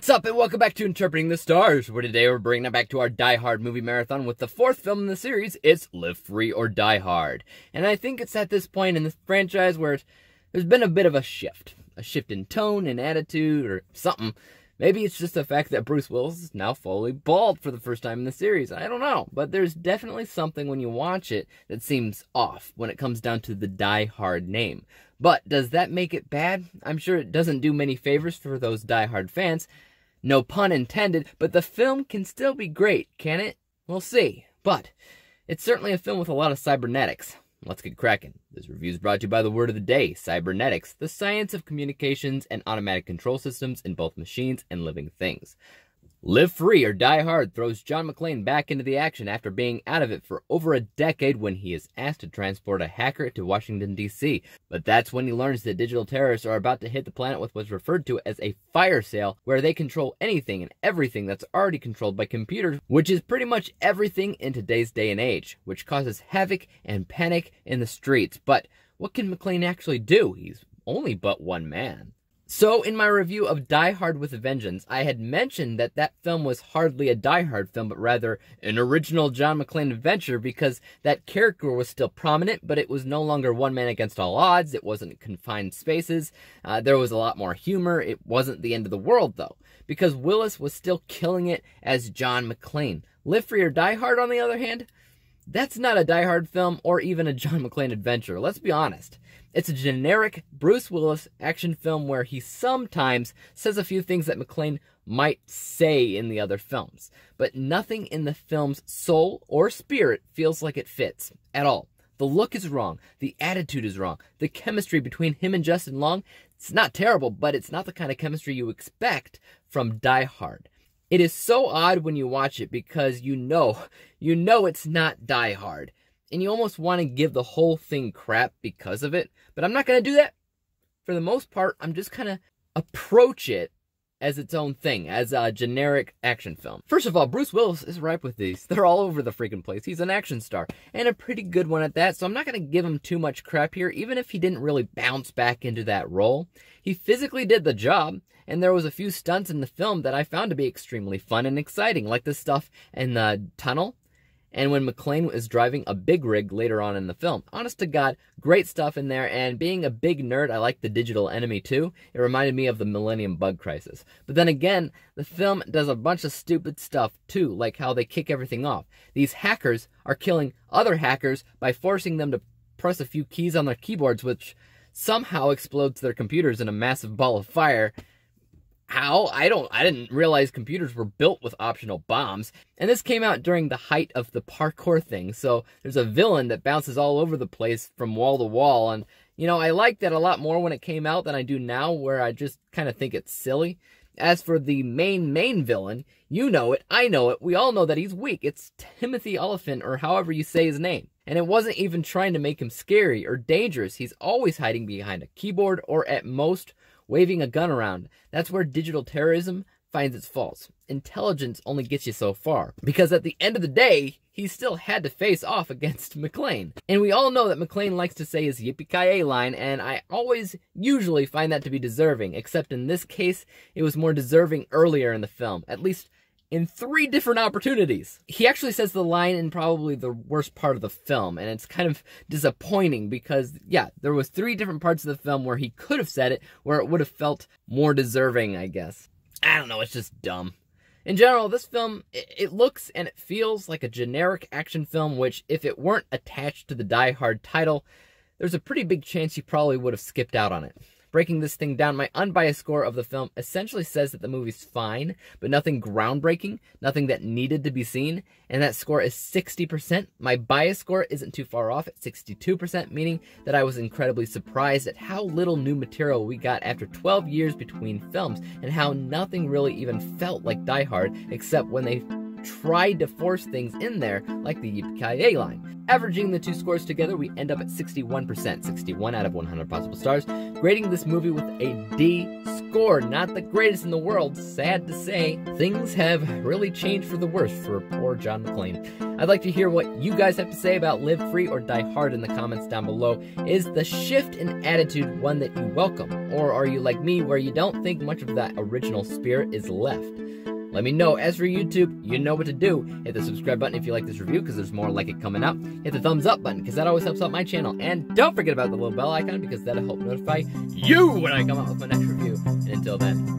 What's up, and welcome back to Interpreting the Stars, where today we're bringing it back to our Die Hard movie marathon with the fourth film in the series. It's Live Free or Die Hard. And I think it's at this point in the franchise where there's been a bit of a shift in tone and attitude or something. Maybe it's just the fact that Bruce Willis is now fully bald for the first time in the series. I don't know, but there's definitely something when you watch it that seems off when it comes down to the Die Hard name. But does that make it bad? I'm sure it doesn't do many favors for those Die Hard fans. No pun intended, but the film can still be great, can it? We'll see. But it's certainly a film with a lot of cybernetics. Let's get cracking. This review is brought to you by the word of the day, cybernetics, the science of communications and automatic control systems in both machines and living things. Live Free or Die Hard throws John McClane back into the action after being out of it for over a decade when he is asked to transport a hacker to Washington, D.C. But that's when he learns that digital terrorists are about to hit the planet with what's referred to as a fire sale, where they control anything and everything that's already controlled by computers, which is pretty much everything in today's day and age, which causes havoc and panic in the streets. But what can McClane actually do? He's only but one man. So, in my review of Die Hard with a Vengeance, I had mentioned that that film was hardly a Die Hard film, but rather an original John McClane adventure because that character was still prominent, but it was no longer one man against all odds. It wasn't confined spaces. There was a lot more humor. It wasn't the end of the world, though, because Willis was still killing it as John McClane. Live Free or Die Hard, on the other hand, that's not a Die Hard film or even a John McClane adventure. Let's be honest. It's a generic Bruce Willis action film where he sometimes says a few things that McClane might say in the other films, but nothing in the film's soul or spirit feels like it fits at all. The look is wrong. The attitude is wrong. The chemistry between him and Justin Long, it's not terrible, but it's not the kind of chemistry you expect from Die Hard. It is so odd when you watch it because you know it's not Die Hard. And you almost want to give the whole thing crap because of it. But I'm not going to do that. For the most part, I'm just going to approach it as its own thing, as a generic action film. First of all, Bruce Willis is ripe with these. They're all over the freaking place. He's an action star, and a pretty good one at that, so I'm not going to give him too much crap here, even if he didn't really bounce back into that role. He physically did the job, and there was a few stunts in the film that I found to be extremely fun and exciting, like the stuff in the tunnel, and when McClane is driving a big rig later on in the film. Honest to God, great stuff in there, and being a big nerd, I like the digital enemy too. It reminded me of the Millennium Bug Crisis. But then again, the film does a bunch of stupid stuff too, like how they kick everything off. These hackers are killing other hackers by forcing them to press a few keys on their keyboards, which somehow explodes their computers in a massive ball of fire. How? I didn't realize computers were built with optional bombs. And this came out during the height of the parkour thing, so there's a villain that bounces all over the place from wall to wall, and, you know, I liked that a lot more when it came out than I do now, where I just kind of think it's silly. As for the main villain, you know it, I know it, we all know that he's weak. It's Timothy Oliphant, or however you say his name. And it wasn't even trying to make him scary or dangerous. He's always hiding behind a keyboard, or at most, waving a gun around. That's where digital terrorism finds its faults. Intelligence only gets you so far, because at the end of the day, he still had to face off against McClane. And we all know that McClane likes to say his yippee-ki-yay line, and I usually find that to be deserving, except in this case, it was more deserving earlier in the film, at least in 3 different opportunities. He actually says the line in probably the worst part of the film, and it's kind of disappointing because, yeah, there was 3 different parts of the film where he could have said it, where it would have felt more deserving, I guess. I don't know, it's just dumb. In general, this film, it looks and it feels like a generic action film, which, if it weren't attached to the Die Hard title, there's a pretty big chance you probably would have skipped out on it. Breaking this thing down, my unbiased score of the film essentially says that the movie's fine, but nothing groundbreaking, nothing that needed to be seen, and that score is 60%. My bias score isn't too far off at 62%, meaning that I was incredibly surprised at how little new material we got after 12 years between films, and how nothing really even felt like Die Hard, except when they tried to force things in there, like the yippee-ki-yay line. Averaging the two scores together, we end up at 61%, 61 out of 100 possible stars, grading this movie with a D score. Not the greatest in the world, sad to say. Things have really changed for the worse for poor John McClane. I'd like to hear what you guys have to say about Live Free or Die Hard in the comments down below. Is the shift in attitude one that you welcome? Or are you like me, where you don't think much of that original spirit is left? Let me know. As for YouTube, you know what to do. Hit the subscribe button if you like this review, because there's more like it coming out. Hit the thumbs up button, because that always helps out my channel. And don't forget about the little bell icon, because that'll help notify you when I come out with my next review. And until then,